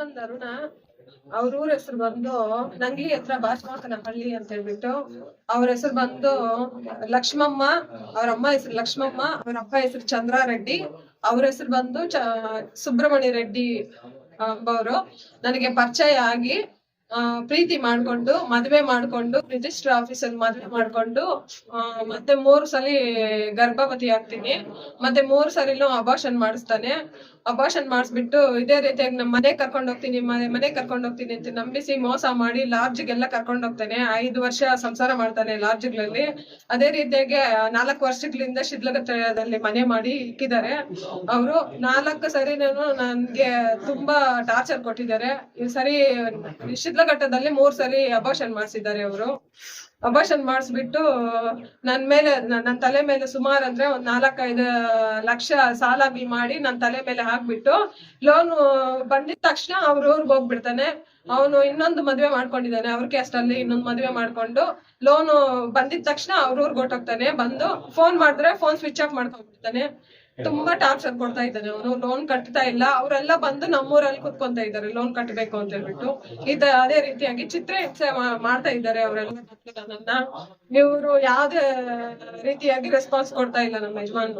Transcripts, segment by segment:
ಬಂದ್ ಅರುಣ, ಅವ್ರ ಊರ ಹೆಸರು ಬಂದು ನಂಗಿ ಹತ್ರ ಬಾಸ್ಮಾಕನಹಳ್ಳಿ ಅಂತ ಹೇಳ್ಬಿಟ್ಟು. ಅವ್ರ ಹೆಸರು ಬಂದು ಲಕ್ಷ್ಮಮ್ಮ, ಅವ್ರ ಅಮ್ಮ ಹೆಸರು ಲಕ್ಷ್ಮಮ್ಮ, ಅವ್ರ ಅಪ್ಪ ಹೆಸರು ಚಂದ್ರಾರೆಡ್ಡಿ, ಅವ್ರ ಹೆಸರು ಬಂದು ಸುಬ್ರಹ್ಮಣ್ಯ ರೆಡ್ಡಿ ಅಂಬವರು. ನನಗೆ ಪರಿಚಯ ಆಗಿ ಪ್ರೀತಿ ಮಾಡ್ಕೊಂಡು ಮದ್ವೆ ಮಾಡ್ಕೊಂಡು ರಿಜಿಸ್ಟರ್ ಆಫೀಸಲ್ಲಿ ಮದ್ವೆ ಮಾಡ್ಕೊಂಡು ಮತ್ತೆ 3 ಸಲ ಗರ್ಭವತಿ ಆಗ್ತೀನಿ. ಮತ್ತೆ 3 ಸಲಿನೂ ಅಬಾರ್ಷನ್ ಮಾಡಿಸ್ತಾನೆ. ಅಬಾರ್ಷನ್ ಮಾಡಿಸ್ಬಿಟ್ಟು ಇದೇ ರೀತಿಯಾಗಿ ನಮ್ಮ ಮನೆ ಕರ್ಕೊಂಡು ಹೋಗ್ತೀನಿ ಅಂತ ನಂಬಿಸಿ ಮೋಸ ಮಾಡಿ ಲಾಡ್ಜ್ಗೆಲ್ಲ ಕರ್ಕೊಂಡು ಹೋಗ್ತಾನೆ. 5 ವರ್ಷ ಸಂಸಾರ ಮಾಡ್ತಾನೆ ಲಾಡ್ಜ್ಗಳಲ್ಲಿ. ಅದೇ ರೀತಿಯಾಗಿ 4 ವರ್ಷಗಳಿಂದ ಶಿಡ್ಲಘಟ್ಟದಲ್ಲಿ ಮನೆ ಮಾಡಿ ಇಕ್ಕಿದ್ದಾರೆ. ಅವರು 4 ಸರಿನೂ ನನ್ಗೆ ತುಂಬಾ ಟಾರ್ಚರ್ ಕೊಟ್ಟಿದ್ದಾರೆ. ಈ ಸರಿ ಶಿಡ್ಲಘಟ್ಟದಲ್ಲಿ 3 ಸಲ ಅಬಾರ್ಷನ್ ಮಾಡಿಸಿದ್ದಾರೆ ಅವರು. ಅಬಾರ್ಷನ್ ಮಾಡಿಸ್ಬಿಟ್ಟು ನನ್ನ ತಲೆ ಮೇಲೆ ಸುಮಾರು ಅಂದ್ರೆ 4-5 ಲಕ್ಷ ಸಾಲ ಮಾಡಿ ನನ್ನ ತಲೆ ಮೇಲೆ ಹಾಕ್ಬಿಟ್ಟು ಲೋನ್ ಬಂದಿದ ತಕ್ಷಣ ಅವ್ರ ಊರ್ಗ್ ಹೋಗ್ಬಿಡ್ತಾನೆ. ಅವನು ಇನ್ನೊಂದು ಮದ್ವೆ ಮಾಡ್ಕೊಂಡಿದ್ದಾನೆ. ಅವ್ರ ಕ್ಯಾಸ್ಟ್ ಅಲ್ಲಿ ಇನ್ನೊಂದು ಮದ್ವೆ ಮಾಡ್ಕೊಂಡು ಲೋನ್ ಬಂದಿದ ತಕ್ಷಣ ಅವ್ರ ಊರ್ಗ್ ಹೊಟ್ಟೋಗ್ತಾನೆ. ಬಂದು ಫೋನ್ ಮಾಡಿದ್ರೆ ಫೋನ್ ಸ್ವಿಚ್ ಆಫ್ ಮಾಡ್ಕೊಂಡ್ಬಿಡ್ತಾನೆ. ತುಂಬಾ ಟಾರ್ಚರ್ ಕೊಡ್ತಾ ಇದ್ದಾನೆ ಅವನು. ಲೋನ್ ಕಟ್ತಾ ಇಲ್ಲ. ಅವರೆಲ್ಲ ಬಂದು ನಮ್ಮೂರಲ್ಲಿ ಕುತ್ಕೊಂತ ಇದ್ದಾರೆ ಲೋನ್ ಕಟ್ಟಬೇಕು ಅಂತ ಹೇಳ್ಬಿಟ್ಟು. ಅದೇ ರೀತಿಯಾಗಿ ಚಿತ್ರಹಿಂಸೆ ಮಾಡ್ತಾ ಇದ್ದಾರೆ ಅವರೆಲ್ಲ. ನನ್ನ ಇವರು ಯಾವ್ದೇ ರೀತಿಯಾಗಿ ರೆಸ್ಪಾನ್ಸ್ ಕೊಡ್ತಾ ಇಲ್ಲ ನಮ್ಮ ಯಜಮಾನ್.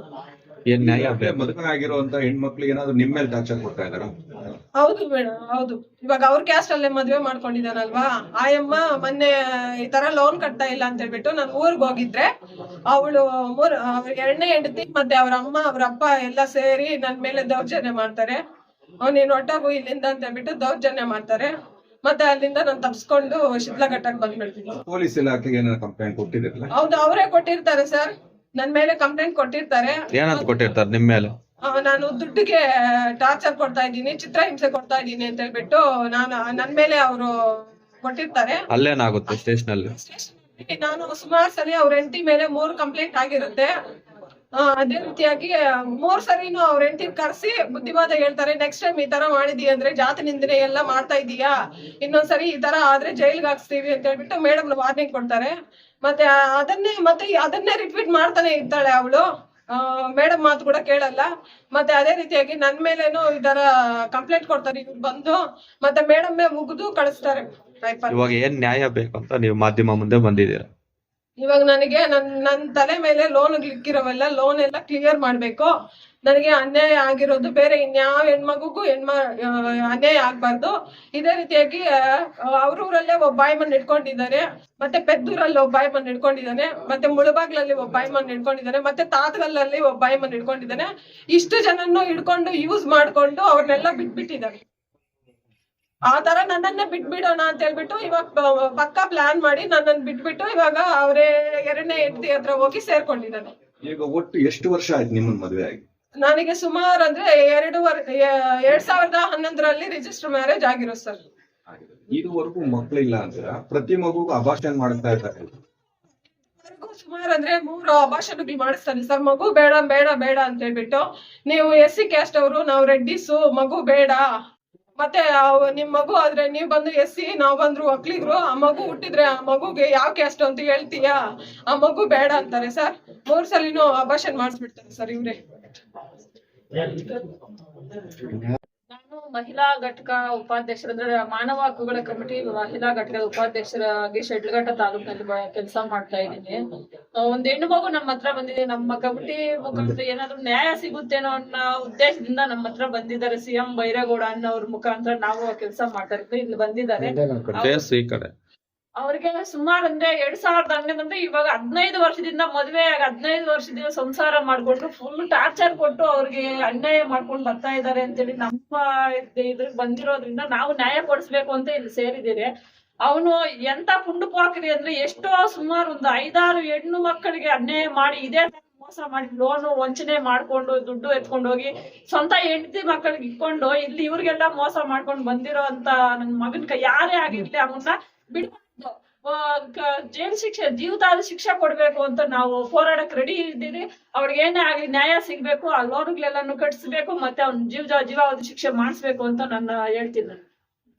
ಮದುವೆ ಆಗಿರುವಂತ ಹೆಣ್ಮಕ್ಳಿಗೆ ಏನಾದ್ರು ನಿಮ್ಮ ಮೇಲೆ ಟಾರ್ಚರ್ ಕೊಡ್ತಾ ಇದಾರ? ಹೌದು ಮೇಡಮ್, ಹೌದು. ಇವಾಗ ಅವ್ರ ಕ್ಯಾಸ್ಟ್ ಅಲ್ಲೇ ಮದ್ವೆ ಮಾಡ್ಕೊಂಡಿದ್ದಾನಲ್ವಾ, ಆಯಮ್ಮ ಮೊನ್ನೆ ಈ ತರ ಲೋನ್ ಕಟ್ತಾ ಇಲ್ಲ ಅಂತ ಹೇಳ್ಬಿಟ್ಟು ನಾನು ಊರ್ಗ್ ಹೋಗಿದ್ರೆ ಅವಳು 2ನೇ ಹೆಂಡತಿ ಮತ್ತೆ ಅವ್ರ ಅಮ್ಮ ಅವ್ರ ಅಪ್ಪ ಎಲ್ಲ ಸೇರಿ ನನ್ ಮೇಲೆ ದೌರ್ಜನ್ಯ ಮಾಡ್ತಾರೆ. ನೀನ್ ಒಟ್ಟಾಗು ಇಲ್ಲಿಂದ ಅಂತ ಹೇಳ್ಬಿಟ್ಟು ದೌರ್ಜನ್ಯ ಮಾಡ್ತಾರೆ. ಮತ್ತೆ ಅಲ್ಲಿಂದ ನಾನು ತಪ್ಸ್ಕೊಂಡು ಶಿಡ್ಲಘಟ್ಟಕ್ಕೆ ಬಂದ್ಬಿಡ್ತೀನಿ. ಪೊಲೀಸ್ ಇಲಾಖೆಗೆ ಕಂಪ್ಲೇಂಟ್ ಕೊಟ್ಟಿದ್ರಲ್ಲ? ಹೌದು, ಅವರೇ ಕೊಟ್ಟಿರ್ತಾರೆ ಸರ್. ನನ್ ಮೇಲೆ ಕಂಪ್ಲೇಂಟ್ ಕೊಟ್ಟಿರ್ತಾರೆ. ಏನಂತ ಕೊಟ್ಟಿರ್ತಾರೆ ನಿಮ್ ಮೇಲೆ? ನಾನು ದುಡ್ಡಿಗೆ ಟಾರ್ಚರ್ ಕೊಡ್ತಾ ಇದ್ದೀನಿ, ಚಿತ್ರಹಿಂಸೆ ಕೊಡ್ತಾ ಇದ್ದೀನಿ ಅಂತ ಹೇಳ್ಬಿಟ್ಟು ನನ್ ಮೇಲೆ ಅವರು ಕೊಟ್ಟಿರ್ತಾರೆ. ಅಲ್ಲೇನಾಗುತ್ತೆ ಸ್ಟೇಷನ್ ಅಲ್ಲಿ? ನಾನು ಸುಮಾರು ಸರಿ ಅವ್ರ ಹೆಂಡತಿ ಮೇಲೆ 3 ಕಂಪ್ಲೇಂಟ್ ಆಗಿರುತ್ತೆ. ಅದೇ ರೀತಿಯಾಗಿ 3 ಸರಿನೂ ಅವ್ರ ಹೆಂಡತಿ ಕರ್ಸಿ ಬುದ್ಧಿವಾದ ಹೇಳ್ತಾರೆ. ನೆಕ್ಸ್ಟ್ ಟೈಮ್ ಈ ತರ ಮಾಡಿದೀಯ ಅಂದ್ರೆ ಜಾತಿ ನಿಂದನೆ ಎಲ್ಲ ಮಾಡ್ತಾ ಇದೀಯಾ, ಇನ್ನೊಂದ್ಸರಿ ಈ ತರ ಆದ್ರೆ ಜೈಲ್ಗೆ ಹಾಕ್ಸ್ತೀವಿ ಅಂತ ಹೇಳ್ಬಿಟ್ಟು ಮೇಡಮ್ ವಾರ್ನಿಂಗ್ ಕೊಡ್ತಾರೆ. ಮತ್ತೆ ಅದನ್ನೇ ರಿಪೀಟ್ ಮಾಡ್ತಾನೆ ಇರ್ತಾಳೆ ಅವಳು. ಮೇಡಮ್ ಮಾತು ಕೂಡ ಕೇಳಲ್ಲ. ಮತ್ತೆ ಅದೇ ರೀತಿಯಾಗಿ ನನ್ ಮೇಲೇನು ಈ ತರ ಕಂಪ್ಲೇಂಟ್ ಕೊಡ್ತಾರೆ ಇವ್ರು ಬಂದು. ಮತ್ತೆ ಮೇಡಮ್ ಮುಗಿದು ಕಳಿಸ್ತಾರೆ. ಇವಾಗ ಏನ್ ನ್ಯಾಯ ಬೇಕು ಅಂತ ನೀವು ಮಾಧ್ಯಮ ಮುಂದೆ ಬಂದಿದ್ದೀರಾ? ಇವಾಗ ನನಗೆ ನನ್ ತಲೆ ಮೇಲೆ ಲೋನ್ ಇಕ್ಕಿರೋವೆಲ್ಲ ಲೋನ್ ಎಲ್ಲ ಕ್ಲಿಯರ್ ಮಾಡ್ಬೇಕು. ನನಗೆ ಅನ್ಯಾಯ ಆಗಿರೋದು ಬೇರೆ ಇನ್ಯಾವ ಹೆಣ್ಮಗುಗೂ ಅನ್ಯಾಯ ಆಗ್ಬಾರ್ದು. ಇದೇ ರೀತಿಯಾಗಿ ಅವ್ರೂರಲ್ಲೇ ಒಬ್ಬ ಬಾಯ್ಮನ್ ಇಟ್ಕೊಂಡಿದ್ದಾರೆ. ಮತ್ತೆ ಪೆದ್ದೂರಲ್ಲಿ ಒಬ್ಬ ಬಾಯ್ಮನ್ ಇಟ್ಕೊಂಡಿದ್ದಾನೆ. ಮತ್ತೆ ಮುಳಬಾಗ್ಲಲ್ಲಿ ಒಬ್ಬ ಬಾಯ್ಮನ್ ಇಟ್ಕೊಂಡಿದ್ದಾನೆ. ಮತ್ತೆ ತಾತಗಲ್ಲಲ್ಲಿ ಒಬ್ಬ ಬಾಯ್ಮನ್ ಇಟ್ಕೊಂಡಿದ್ದಾನೆ. ಇಷ್ಟು ಜನನ್ನು ಹಿಡ್ಕೊಂಡು ಯೂಸ್ ಮಾಡ್ಕೊಂಡು ಅವ್ರನ್ನೆಲ್ಲ ಬಿಟ್ಬಿಟ್ಟಿದ್ದಾರೆ. ಆ ತರ ನನ್ನನ್ನೇ ಬಿಟ್ಬಿಡೋಣ ಅಂತ ಹೇಳ್ಬಿಟ್ಟು ಇವಾಗ ಪಕ್ಕಾ ಪ್ಲಾನ್ ಮಾಡಿ ನನ್ನನ್ನು ಬಿಟ್ಬಿಟ್ಟು ಇವಾಗ ಅವರೇ 2ನೇ ಹೆಂಡತಿ ಹತ್ರ ಹೋಗಿ ಸೇರ್ಕೊಂಡಿದ್ದಾನೆ. ಈಗ ಒಟ್ಟು ಎಷ್ಟು ವರ್ಷ ಆಯ್ತು ನಿಮ್ಮನ್ನ ಮದುವೆ ಆಗಿ? ನನಗೆ ಸುಮಾರು ಅಂದ್ರೆ 2011ರಲ್ಲಿ ರಿಜಿಸ್ಟರ್ ಮ್ಯಾರೇಜ್ ಆಗಿರೋ ಸರ್. ಇದುವರೆಗೂ ಮಕ್ಕಳಿಲ್ಲ ಅಂತೀರಾ? ಪ್ರತಿ ಮಗುಗೂ ಅಬಾರ್ಷನ್ ಮಾಡ್ತಾ ಇದ್ದಾರೆ. ಸುಮಾರು ಅಂದ್ರೆ 3 ಅಬಾರ್ಷನ್ಗಳು ಮಾಡಿಸ್ತಾನೆ ಸರ್. ಮಗು ಬೇಡ ಬೇಡ ಬೇಡ ಅಂತ ಹೇಳ್ಬಿಟ್ಟು, ನೀವು SC ಕ್ಯಾಸ್ಟ್ ಅವರು, ನಾವು ರೆಡ್ಡಿಸು, ಮಗು ಬೇಡ. ಮತ್ತೆ ನಿಮ್ ಮಗು ಆದ್ರೆ ನೀವ್ ಬಂದು SC, ನಾವ್ ಬಂದ್ರು ಒಕ್ಲಿಗರು. ಆ ಮಗು ಹುಟ್ಟಿದ್ರೆ ಆ ಮಗುಗೆ ಯಾವ ಕ್ಯಾಸ್ಟ್ ಅಂತ ಹೇಳ್ತೀಯಾ, ಆ ಮಗು ಬೇಡ ಅಂತಾರೆ ಸರ್. 3 ಸಲಿನೂ ಅಬಾರ್ಷನ್ ಮಾಡಿಸ್ಬಿಡ್ತಾರೆ ಸರ್ ಇವ್ರೆ. ನಾನು ಮಹಿಳಾ ಘಟಕ ಉಪಾಧ್ಯಕ್ಷರ ಅಂದ್ರೆ ಮಾನವ ಹಕ್ಕುಗಳ ಕಮಿಟಿ ಮಹಿಳಾ ಘಟಕದ ಉಪಾಧ್ಯಕ್ಷರಾಗಿ ಶಿಡ್ಲಘಟ್ಟ ತಾಲೂಕಿನಲ್ಲಿ ಕೆಲಸ ಮಾಡ್ತಾ ಇದ್ದೀನಿ. ಒಂದ್ ಹೆಣ್ಣು ಮಗು ನಮ್ಮ ಹತ್ರ ಬಂದಿದೆ. ನಮ್ಮ ಕಮಿಟಿ ಮುಖಾಂತರ ಏನಾದ್ರು ನ್ಯಾಯ ಸಿಗುತ್ತೇನೋ ಅನ್ನೋ ಉದ್ದೇಶದಿಂದ ನಮ್ಮ ಹತ್ರ ಬಂದಿದ್ದಾರೆ. CM ಬೈರೇಗೌಡ ಅನ್ನೋರ್ ಮುಖಾಂತರ ನಾವು ಕೆಲಸ ಮಾಡ್ತಾ ಇದ್ವಿ. ಇಲ್ಲಿ ಬಂದಿದ್ದಾರೆ. ಅವ್ರಿಗೆ ಸುಮಾರು ಅಂದ್ರೆ 2011 ಅಂದ್ರೆ ಇವಾಗ 15 ವರ್ಷದಿಂದ ಮದುವೆ ಆಗಿ 15 ವರ್ಷದಿಂದ ಸಂಸಾರ ಮಾಡ್ಕೊಂಡು ಫುಲ್ ಟಾರ್ಚರ್ ಕೊಟ್ಟು ಅವ್ರಿಗೆ ಅನ್ಯಾಯ ಮಾಡ್ಕೊಂಡು ಬರ್ತಾ ಇದಾರೆ ಅಂತೇಳಿ ನಮ್ಮ ಇದ್ರಿಗೆ ಬಂದಿರೋದ್ರಿಂದ ನಾವು ನ್ಯಾಯ ಕೊಡಿಸ್ಬೇಕು ಅಂತ ಇಲ್ಲಿ ಸೇರಿದ್ದೀರಿ. ಅವನು ಎಂತ ಪುಂಡು ಪಾಕ್ರಿ ಅಂದ್ರೆ ಎಷ್ಟೋ ಸುಮಾರು ಒಂದು 5-6 ಹೆಣ್ಣು ಮಕ್ಕಳಿಗೆ ಅನ್ಯಾಯ ಮಾಡಿ ಇದೇ ಮೋಸ ಮಾಡಿ ಲೋನು ವಂಚನೆ ಮಾಡ್ಕೊಂಡು ದುಡ್ಡು ಎತ್ಕೊಂಡು ಹೋಗಿ ಸ್ವಂತ ಹೆಂಡತಿ ಮಕ್ಕಳಿಗೆ ಇಟ್ಕೊಂಡು ಇಲ್ಲಿ ಇವ್ರಿಗೆಲ್ಲ ಮೋಸ ಮಾಡ್ಕೊಂಡು ಬಂದಿರೋ ಅಂತ ನನ್ನ ಮಗನ ಯಾರೇ ಆಗಿರ್ಲಿ ಅವನ್ನ ಬಿಡ್ಬಾರ್ದು. ಜೈಲ್ ಶಿಕ್ಷೆ, ಜೀವಿತಾದ ಶಿಕ್ಷೆ ಕೊಡ್ಬೇಕು ಅಂತ ನಾವು ಹೋರಾಡಕ್ ರೆಡಿ ಇದ್ದೀರಿ. ಅವ್ರಿಗೆ ಏನೇ ಆಗ್ಲಿ ನ್ಯಾಯ ಸಿಗ್ಬೇಕು. ಆ ಲೋನ್ಗಳೆಲ್ಲಾನು ಕಟ್ಸ್ಬೇಕು. ಮತ್ತೆ ಅವ್ನ ಜೀವಾವಧಿ ಶಿಕ್ಷೆ ಮಾಡಿಸ್ಬೇಕು ಅಂತ ನಾನು ಹೇಳ್ತೀನಿ.